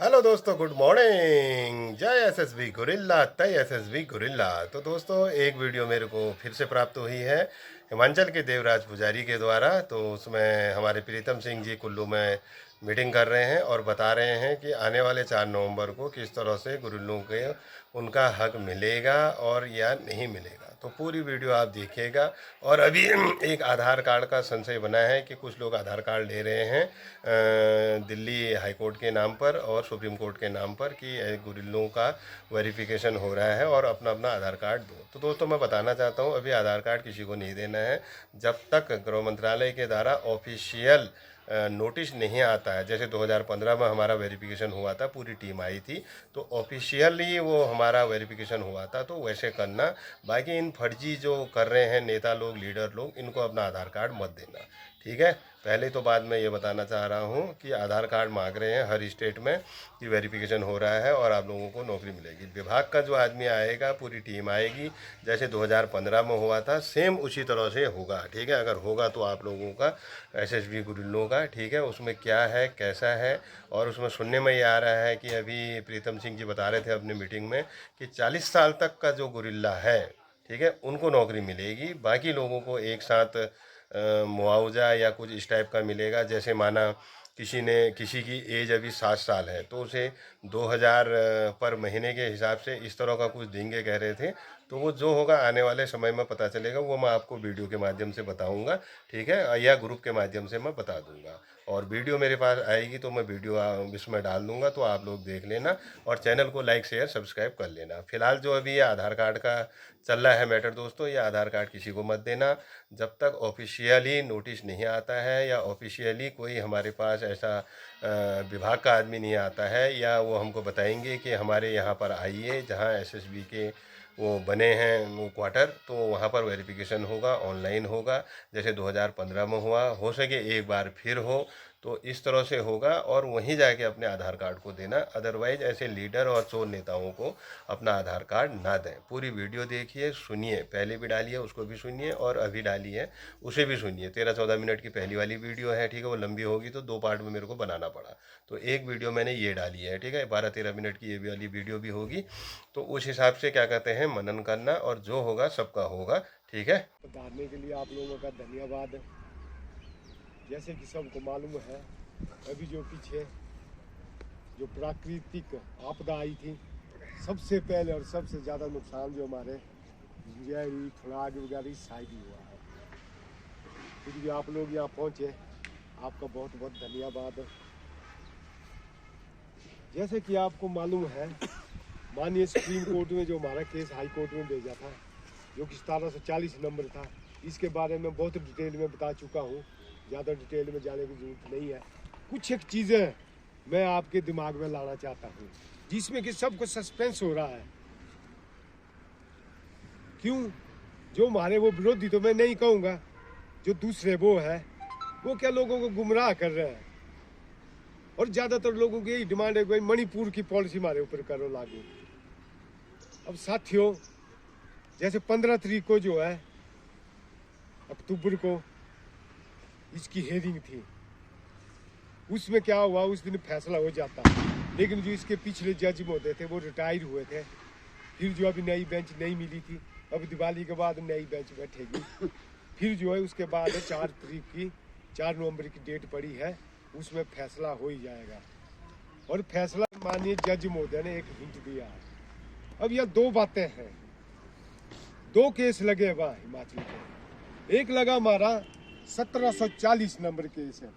Hello दोस्तों, good morning. जय SSB guerrilla, तय एसएसबी गुरिल्ला। तो दोस्तों, एक वीडियो मेरे को फिर से प्राप्त हुई है हिमाचल के देवराज पुजारी के द्वारा। तो उसमें हमारे प्रीतम सिंह जी कुल्लू में मीटिंग कर रहे हैं और बता रहे हैं कि आने वाले 4 नवंबर को किस तरह से गुरिल्लों के उनका हक मिलेगा और या नहीं मिलेगा। तो पूरी वीडियो आप देखिएगा। और अभी एक आधार कार्ड का संशय बना है कि कुछ लोग आधार कार्ड ले रहे हैं दिल्ली हाई कोर्ट के नाम पर और सुप्रीम कोर्ट के नाम पर कि गुरिल्लों का वेरिफिकेशन हो रहा है और अपना अपना आधार कार्ड दो। तो दोस्तों, मैं बताना चाहता हूँ, अभी आधार कार्ड किसी को नहीं देना है जब तक गृह मंत्रालय के द्वारा ऑफिशियल नोटिस नहीं आता है। जैसे 2015 में हमारा वेरिफिकेशन हुआ था, पूरी टीम आई थी, तो ऑफिशियली वो हमारा वेरिफिकेशन हुआ था, तो वैसे करना। बाकी इन फर्जी जो कर रहे हैं नेता लोग, लीडर लोग, इनको अपना आधार कार्ड मत देना, ठीक है। पहले तो बात मैं ये बताना चाह रहा हूँ कि आधार कार्ड मांग रहे हैं हर स्टेट में कि वेरिफिकेशन हो रहा है और आप लोगों को नौकरी मिलेगी। विभाग का जो आदमी आएगा, पूरी टीम आएगी, जैसे 2015 में हुआ था सेम उसी तरह से होगा, ठीक है। अगर होगा तो आप लोगों का एसएसबी गुरिल्लों का, ठीक है। उसमें क्या है, कैसा है, और उसमें सुनने में ये आ रहा है कि अभी प्रीतम सिंह जी बता रहे थे अपनी मीटिंग में कि 40 साल तक का जो गुरिल्ला है, ठीक है, उनको नौकरी मिलेगी। बाकी लोगों को एक साथ मुआवजा या कुछ इस टाइप का मिलेगा। जैसे माना किसी की एज अभी 60 साल है तो उसे 2000 पर महीने के हिसाब से इस तरह का कुछ देंगे कह रहे थे। तो वो जो होगा आने वाले समय में पता चलेगा, वो मैं आपको वीडियो के माध्यम से बताऊंगा, ठीक है, या ग्रुप के माध्यम से मैं बता दूंगा। और वीडियो मेरे पास आएगी तो मैं वीडियो इसमें डाल दूंगा, तो आप लोग देख लेना और चैनल को लाइक शेयर सब्सक्राइब कर लेना। फिलहाल जो अभी ये आधार कार्ड का चल रहा है मैटर दोस्तों, ये आधार कार्ड किसी को मत देना जब तक ऑफिशियली नोटिस नहीं आता है या ऑफिशियली कोई हमारे पास ऐसा विभाग का आदमी नहीं आता है, या वो हमको बताएंगे कि हमारे यहाँ पर आइए जहाँ एसएसबी के वो बने हैं वो क्वार्टर, तो वहाँ पर वेरिफिकेशन होगा, ऑनलाइन होगा, जैसे 2015 में हुआ। हो सके एक बार फिर हो तो इस तरह से होगा और वहीं जाके अपने आधार कार्ड को देना। अदरवाइज ऐसे लीडर और चोर नेताओं को अपना आधार कार्ड ना दें। पूरी वीडियो देखिए, सुनिए, पहले भी डाली है उसको भी सुनिए और अभी डाली है उसे भी सुनिए। 13-14 मिनट की पहली वाली वीडियो है, ठीक है, वो लंबी होगी तो 2 पार्ट में मेरे को बनाना पड़ा, तो एक वीडियो मैंने ये डाली है, ठीक है। 12-13 मिनट की ये वाली वीडियो भी होगी, तो उस हिसाब से क्या कहते हैं मनन करना, और जो होगा सबका होगा, ठीक है। सुधारने के लिए आप लोगों का धन्यवाद। जैसे कि सबको मालूम है, अभी जो पीछे जो प्राकृतिक आपदा आई थी, सबसे पहले और सबसे ज़्यादा नुकसान जो हमारे जहरी थुनाग वगैरह साइड ही हुआ है। फिर भी आप लोग यहाँ पहुँचे, आपका बहुत बहुत धन्यवाद। जैसे कि आपको मालूम है, माननीय सुप्रीम कोर्ट में जो हमारा केस हाई कोर्ट में भेजा था, जो कि 1740 नंबर था, इसके बारे में बहुत डिटेल में बता चुका हूँ, ज़्यादा डिटेल में जाने की जरूरत नहीं है। कुछ एक चीज़ें मैं आपके दिमाग में लाना चाहता हूँ जिसमें कि सबको सस्पेंस हो रहा है। क्यों? जो हमारे वो विरोधी, तो मैं नहीं कहूँगा, जो दूसरे वो है, वो क्या लोगों को गुमराह कर रहे हैं। और ज़्यादातर लोगों की यही डिमांड है कि भाई मणिपुर की पॉलिसी हमारे ऊपर करो लागू। अब साथियों, जैसे 15 तारीख को जो है अक्टूबर को इसकी हेयरिंग थी, उसमें क्या हुआ, उस दिन फैसला हो जाता, लेकिन जो इसके पिछले जज होते थे वो रिटायर हुए थे। फिर जो अभी नई बेंच नहीं मिली थी, अब दिवाली के बाद नई बेंच बैठेगी। फिर जो है उसके बाद 4 नवंबर की डेट पड़ी है, उसमें फैसला हो ही जाएगा। और फैसला माननीय जज महोदय ने एक हिंट दिया है। अब यह 2 बातें हैं, 2 केस लगे वहाँ हिमाचल के। एक लगा हमारा 1740 नंबर केस है,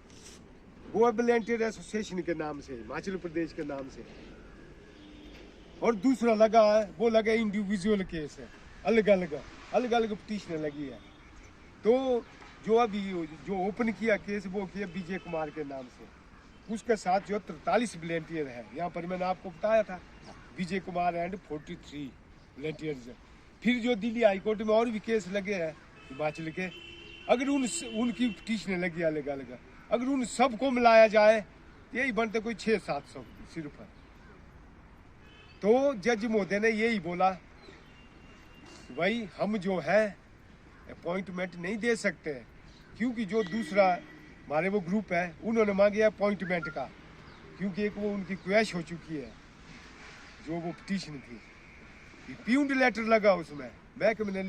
वो वॉलंटियर एसोसिएशन के नाम से, हिमाचल प्रदेश के नाम से। और दूसरा लगा है, वो लगा इंडिविजुअल केस है, अलग अलग पिटीशन लगी है। तो जो अभी जो ओपन किया केस, वो किया विजय कुमार के नाम से। उसके साथ जो 43 वॉलंटियर है, यहाँ पर मैंने आपको बताया था, विजय कुमार एंड 43 वॉलंटियर्स। फिर जो दिल्ली हाईकोर्ट में और भी केस लगे हैं हिमाचल के, अगर उनकी पिटीशन लगी अलग अलग, अगर उन सबको मिलाया जाए तो यही बनते कोई 600-700 सिर्फ है। तो जज महोदय ने यही बोला, भाई हम जो है अपॉइंटमेंट नहीं दे सकते हैं, क्योंकि जो दूसरा हमारे वो ग्रुप है उन्होंने मांगे अपॉइंटमेंट का, क्योंकि एक वो उनकी क्वैश हो चुकी है जो वो पिटीशन थी। प्यून्ड लेटर लगा उसमें, महकमे ने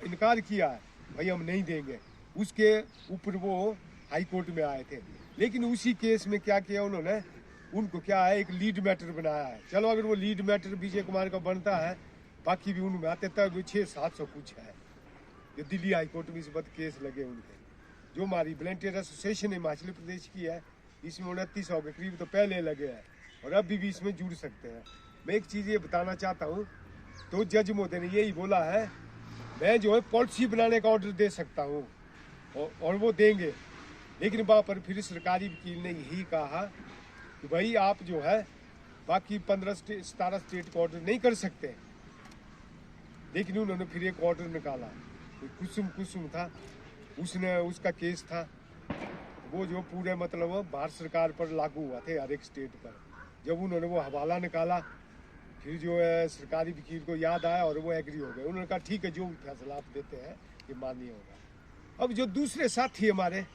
इनकार किया है, भाई हम नहीं देंगे। उसके ऊपर वो हाई कोर्ट में आए थे, लेकिन उसी केस में क्या किया उन्होंने, उनको क्या है एक लीड मैटर बनाया है। चलो अगर वो लीड मैटर विजय कुमार का बनता है, बाकी भी उनमें आते तक 600-700 कुछ है जो दिल्ली हाई कोर्ट में इस वक्त केस लगे उनके। जो हमारी वॉलंटियर एसोसिएशन हिमाचल प्रदेश की है, इसमें 2900 के करीब तो पहले लगे हैं और अभी भी इसमें जुड़ सकते हैं। मैं एक चीज़ ये बताना चाहता हूँ, तो जज महोदय ने यही बोला है, मैं जो है पॉलिसी बनाने का ऑर्डर दे सकता हूँ और वो देंगे, लेकिन वहाँ पर फिर सरकारी वकील ने यही कहा कि भाई आप जो है बाकी 17 स्टेट को ऑर्डर नहीं कर सकते। लेकिन उन्होंने फिर एक ऑर्डर निकाला, कुसुम था, उसने उसका केस था, वो जो पूरे मतलब भारत सरकार पर लागू हुआ थे हर एक स्टेट पर। जब उन्होंने वो हवाला निकाला, फिर जो है सरकारी वकील को याद आया और वो एग्री हो गए। उन्होंने कहा ठीक है, जो भी फैसला आप देते हैं ये मान्य होगा। अब जो दूसरे साथी हमारे,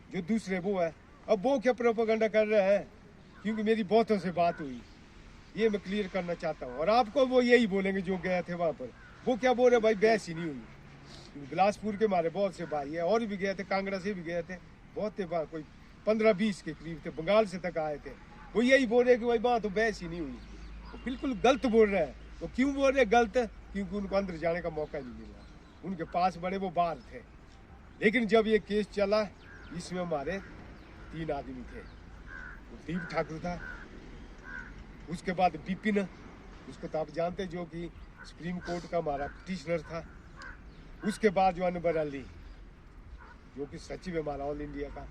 जो दूसरे वो है, अब वो क्या प्रोपेगेंडा कर रहे हैं, क्योंकि मेरी बहुतों से बात हुई, ये मैं क्लियर करना चाहता हूँ। और आपको वो यही बोलेंगे जो गए थे वहाँ पर, वो क्या बोल रहे भाई बहस ही नहीं हुई। बिलासपुर के हमारे बहुत से भाई है, और भी गए थे, कांगड़ा से भी गए थे, बहुत थे वहाँ, कोई 15-20 के करीब थे, बंगाल से तक आए थे। वो यही बोल रहे कि भाई वहाँ तो बहस ही नहीं हुई। वो बिल्कुल गलत बोल रहे हैं। वो क्यों बोल रहे गलत? क्योंकि उनको अंदर जाने का मौका नहीं मिला, उनके पास बड़े वो बाहर थे। लेकिन जब ये केस चला, इसमें हमारे 3 आदमी थे। दीप ठाकुर था, उसके बाद बिपिन, उसको तो आप जानते जो कि सुप्रीम कोर्ट का हमारा पिटिशनर था। उसके बाद जो अनवर अली, जो कि सचिव है हमारा ऑल इंडिया का।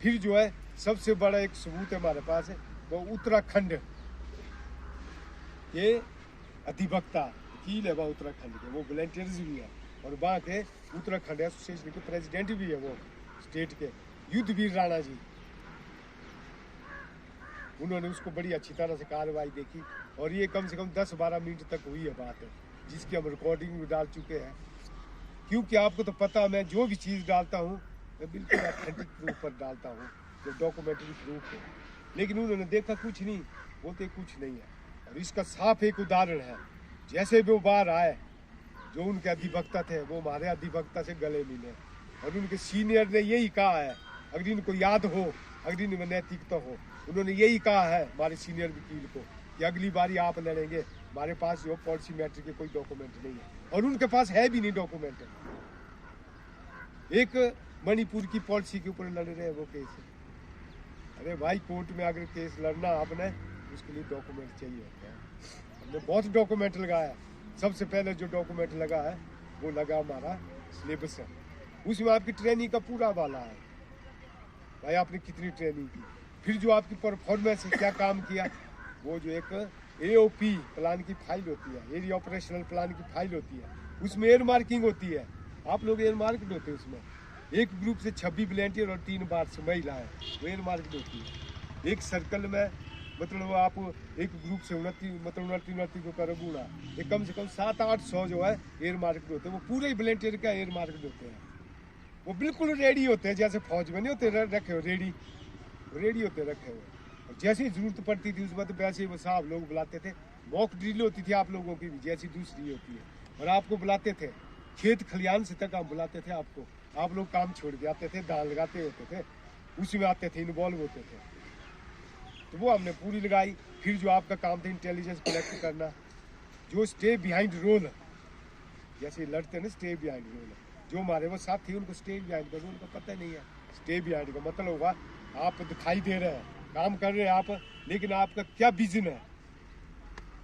फिर जो है सबसे बड़ा एक सबूत है हमारे पास है, वो उत्तराखंड के अधिवक्ता वकील है, वह उत्तराखंड के, वो वॉलंटियर्स भी है और वहाँ के उत्तराखंड एसोसिएशन के प्रेसिडेंट भी है, वो स्टेट के युद्धवीर राणा जी। उन्होंने उसको बड़ी अच्छी तरह से कार्रवाई देखी और ये कम से कम 10-12 मिनट तक हुई है बात, जिसकी हम रिकॉर्डिंग भी डाल चुके हैं। क्योंकि आपको तो पता, मैं जो भी चीज़ डालता हूँ मैं बिल्कुल ऑथेंटिक प्रूफ पर डालता हूँ, जो डॉक्यूमेंट्री प्रूफ है। लेकिन उन्होंने देखा कुछ नहीं, बोलते कुछ नहीं है। और इसका साफ एक उदाहरण है, जैसे वो बाहर आए, जो उनके अधिवक्ता थे वो हमारे अधिवक्ता से गले मिले और उनके सीनियर ने यही कहा है, अगर इनको याद हो, अगर इनमें नैतिकता हो, उन्होंने यही कहा है हमारे सीनियर वकील को कि अगली बारी आप लड़ेंगे, हमारे पास जो पॉलिसी मैटर के कोई डॉक्यूमेंट नहीं है। और उनके पास है भी नहीं डॉक्यूमेंट। एक मणिपुर की पॉलिसी के ऊपर लड़ रहे हैं वो केस। अरे भाई, कोर्ट में अगर केस लड़ना आपने, उसके लिए डॉक्यूमेंट चाहिए होता है। हमने बहुत डॉक्यूमेंट लगाया। सबसे पहले जो डॉक्यूमेंट लगा है वो लगा हमारा सिलेबस है, उसमें आपकी ट्रेनिंग का पूरा वाला है, भाई आपने कितनी ट्रेनिंग की। फिर जो आपकी परफॉर्मेंस है, क्या काम किया, वो जो एक AOP प्लान की फाइल होती है, एरिया ऑपरेशनल प्लान की फाइल होती है, उसमें एयर मार्किंग होती है। आप लोग एयर मार्केट होते हैं उसमें, एक ग्रुप से 26 वॉलंटियर और 3 बार से महिलाएं, वो एयर मार्केट होती है। एक सर्कल में मतलब आप एक ग्रुप से 29 को करो गुणा, ये कम से कम 700-800 जो है एयर मार्केट होते हैं। वो पूरे वॉलंटियर का एयर मार्केट होते हैं। वो बिल्कुल रेडी होते हैं, जैसे फौज में नहीं होते रखे हुए, रेडी होते रखे हुए। और जैसी जरूरत पड़ती थी उसमें तो वैसे वो साहब लोग बुलाते थे। मॉक ड्रिल होती थी आप लोगों की भी, जैसी दूसरी होती है, और आपको बुलाते थे खेत खलियान से तक हम बुलाते थे आपको। आप लोग काम छोड़ के आते थे, दाल लगाते होते थे, उसी में आते थे, इन्वॉल्व होते थे। तो वो हमने पूरी लगाई। फिर जो आपका काम था इंटेलिजेंस कलेक्ट करना, जो स्टे बिहाइंड रोल, जैसे लड़ते ना स्टे बिहाइंड रोल, जो हमारे वो साथी उनको स्टे बिहाइंड का रोल का पता नहीं है। स्टे बिहाइंड का मतलब होगा आप दिखाई दे रहे हैं, काम कर रहे हैं आप, लेकिन आपका क्या विजन है,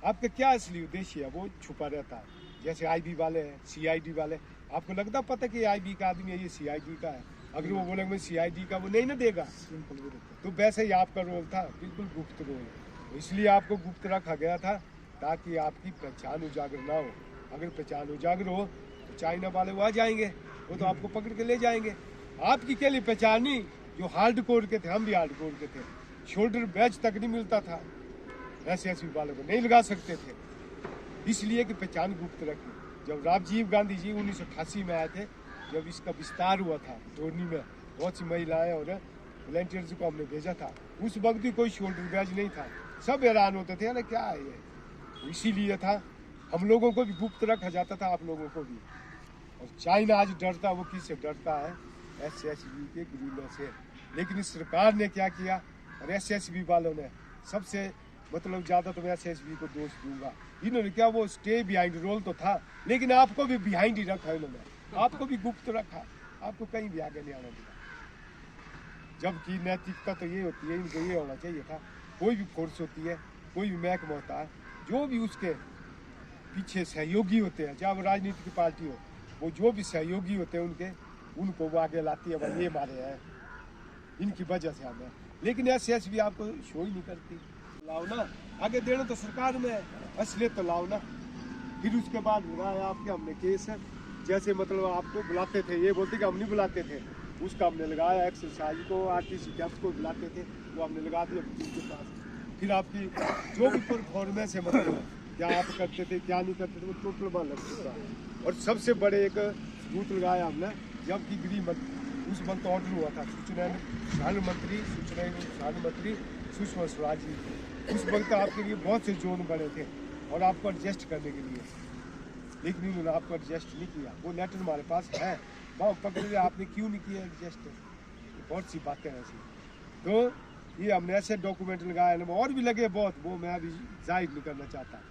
आपका क्या असली उद्देश्य है, वो छुपा रहता है। जैसे IB वाले हैं, CID वाले, आपको लगता पता कि IB का आदमी है, ये CID का है। अगर वो बोलेंगे मैं CID का, वो नहीं ना देगा। तो वैसे ही आपका रोल था, बिल्कुल गुप्त रोल, इसलिए आपको गुप्त रखा गया था ताकि आपकी पहचान उजागर ना हो। अगर पहचान उजागर हो तो चाइना वाले वो आ जाएंगे, वो तो आपको पकड़ के ले जाएंगे। आपकी के लिए पहचान नहीं, जो हार्ड कोर के थे, हम भी हार्ड कोर के थे, शोल्डर बैच तक नहीं मिलता था, ऐसे वालों को नहीं लगा सकते थे, इसलिए कि पहचान गुप्त रखी। जब राजीव गांधी जी 1988 में आए थे, जब इसका विस्तार हुआ था टोरनी में, बहुत सी महिलाएं और वॉलंटियर्स को हमने भेजा था, उस वक्त भी कोई शोल्डर बैज नहीं था। सब हैरान होते थे, अरे क्या है ये। इसीलिए था हम लोगों को भी गुप्त रखा जाता था, आप लोगों को भी। और चाइना आज डरता, वो किससे डरता है? एसएसबी के गुरिल्लों से। लेकिन इस सरकार ने क्या किया, और एसएसबी वालों ने सबसे मतलब ज़्यादा तो मैं एसएसबी को दोष दूंगा। इन्होंने क्या, वो स्टे बिहाइंड रोल तो था, लेकिन आपको भी बिहाइंड ही रखा इन्होंने, आपको भी गुप्त रखा, आपको कहीं भी आगे नहीं आने दिया। जबकि नैतिकता तो ये होती है, इनको ये होना चाहिए था, कोई भी फोर्स होती है, कोई भी महकमा होता है, जो भी उसके पीछे सहयोगी होते हैं, चाहे वो राजनीतिक पार्टी हो, वो जो भी सहयोगी होते हैं उनके, उनको वो आगे लाती है, भाई ये मारे हैं, इनकी वजह से हमें। लेकिन एसएसबी आपको शो ही नहीं करती। लाओ ना, आगे देना तो सरकार में असलियत तो लाओ ना। फिर उसके बाद लगाया आपके हमने केस है, जैसे मतलब आपको बुलाते थे, ये बोलते कि हम नहीं बुलाते थे, उसका हमने लगाया एक्सरसाइज को, आरटीसी कैंप को बुलाते थे, वो हमने लगा दिया उनके पास। फिर आपकी जो भी परफॉर्मेंस है, मतलब क्या आप करते थे क्या नहीं करते थे, वो टोटल बंद लग चुका है। और सबसे बड़े एक सबूत लगाया हमने, जबकि गृह मंत्री उस वक्त ऑर्डर हुआ था, सूचना प्रधानमंत्री सुषमा स्वराज जी, उस वक्त आपके लिए बहुत से जोन बने थे और आपको एडजस्ट करने के लिए, लेकिन उन्होंने आपको एडजस्ट नहीं किया। वो लेटर हमारे पास है, वहाँ पकड़ लिया, आपने क्यों नहीं किया एडजस्ट? बहुत सी बातें हैं ऐसी। तो ये हमने ऐसे डॉक्यूमेंट लगाए ना, और भी लगे बहुत, वो मैं अभी जाहिर नहीं करना चाहता।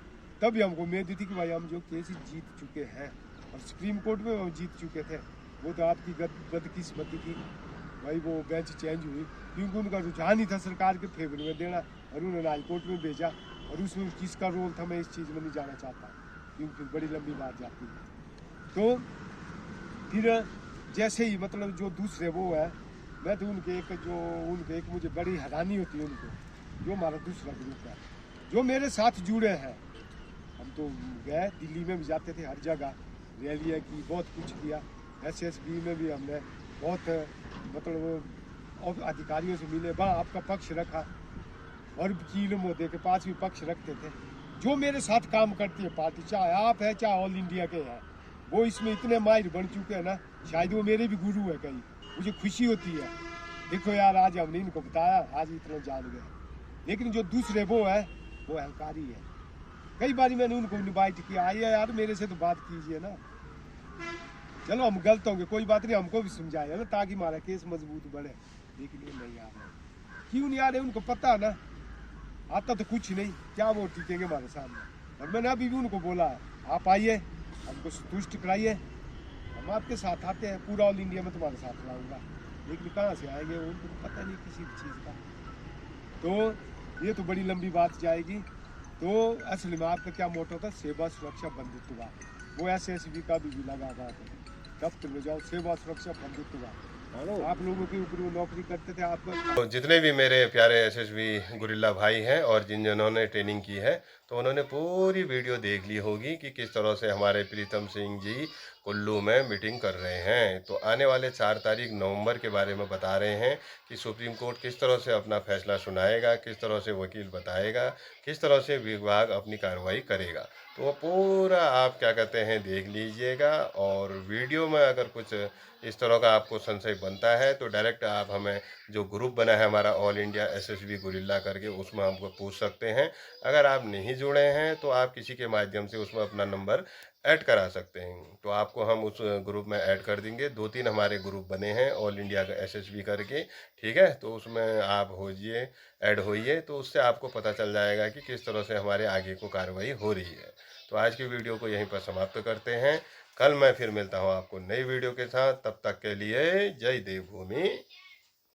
तभी हमको उम्मीद थी कि भाई हम जो केस जीत चुके हैं, और सुप्रीम कोर्ट में हम जीत चुके थे, वो तो आपकी बदकिस्मती थी भाई, वो बेंच चेंज हुई, क्योंकि उनका रुझान ही था सरकार के फेवर में देना, और उन्होंने हाई कोर्ट में भेजा, और उसमें किसका रोल था मैं इस चीज़ में नहीं जाना चाहता, क्योंकि फिर बड़ी लंबी बात जाती है। तो फिर जैसे ही मतलब जो दूसरे वो है, मैं तो उनके एक मुझे बड़ी हैरानी होती है उनको, जो हमारा दूसरा ग्रुप है, जो मेरे साथ जुड़े हैं। हम तो गए, दिल्ली में भी जाते थे, हर जगह रैलियाँ की, बहुत कुछ किया। एसएसबी में भी हमने बहुत मतलब और अधिकारियों से मिले, वहाँ आपका पक्ष रखा, और वकील मोदी के पास भी पक्ष रखते थे। जो मेरे साथ काम करती है पार्टी, चाहे आप है चाहे ऑल इंडिया के हैं, वो इसमें इतने माहिर बन चुके हैं ना, शायद वो मेरे भी गुरु है कहीं। मुझे खुशी होती है, देखो यार आज हमने इनको बताया, आज इतना जान गए। लेकिन जो दूसरे वो है, वो अहंकारी है। कई बार मैंने उनको इनवाइट किया, आइए यार मेरे से तो बात कीजिए ना, चलो हम गलत होंगे कोई बात नहीं, हमको भी समझाए ना, ताकि हमारा केस मजबूत बढ़े। लेकिन ये नहीं आ रहे, क्यों नहीं आ रहे? उनको पता है ना, आता तो कुछ नहीं, क्या वो टिकेंगे हमारे सामने। और मैंने अभी भी उनको बोला, आप आइए, हमको संतुष्ट कराइए, हम आपके साथ आते हैं, पूरा ऑल इंडिया में तुम्हारे साथ लाऊंगा। लेकिन कहाँ से आएंगे, उनको पता नहीं किसी चीज़ का। तो ये तो बड़ी लंबी बात जाएगी। तो असल में आपका क्या मोटो था? सेवा सुरक्षा बंधुत्व। वो एसएसबी का भी लगा था, दफ्तर में जाओ, सेवा सुरक्षा बंधुत्व। आप लोगों के ऊपर वो नौकरी करते थे, आपका तो जितने भी मेरे प्यारे एसएसबी गुरिल्ला भाई हैं और जिन्होंने ट्रेनिंग की है, तो उन्होंने पूरी वीडियो देख ली होगी कि किस तरह से हमारे प्रीतम सिंह जी कुल्लू में मीटिंग कर रहे हैं। तो आने वाले 4 तारीख नवंबर के बारे में बता रहे हैं कि सुप्रीम कोर्ट किस तरह से अपना फैसला सुनाएगा, किस तरह से वकील बताएगा, किस तरह से विभाग अपनी कार्रवाई करेगा। तो वो पूरा आप क्या कहते हैं देख लीजिएगा। और वीडियो में अगर कुछ इस तरह का आपको संशय बनता है तो डायरेक्ट आप हमें, जो ग्रुप बना है हमारा ऑल इंडिया एसएसबी गुरिल्ला करके, उसमें हमको पूछ सकते हैं। अगर आप नहीं जुड़े हैं तो आप किसी के माध्यम से उसमें अपना नंबर ऐड करा सकते हैं, तो आपको हम उस ग्रुप में ऐड कर देंगे। 2-3 हमारे ग्रुप बने हैं ऑल इंडिया का एसएसबी करके, ठीक है। तो उसमें आप होइए, ऐड होइए, तो उससे आपको पता चल जाएगा कि किस तरह से हमारे आगे को कार्रवाई हो रही है। तो आज की वीडियो को यहीं पर समाप्त करते हैं। कल मैं फिर मिलता हूँ आपको नई वीडियो के साथ, तब तक के लिए जय देवभूमि।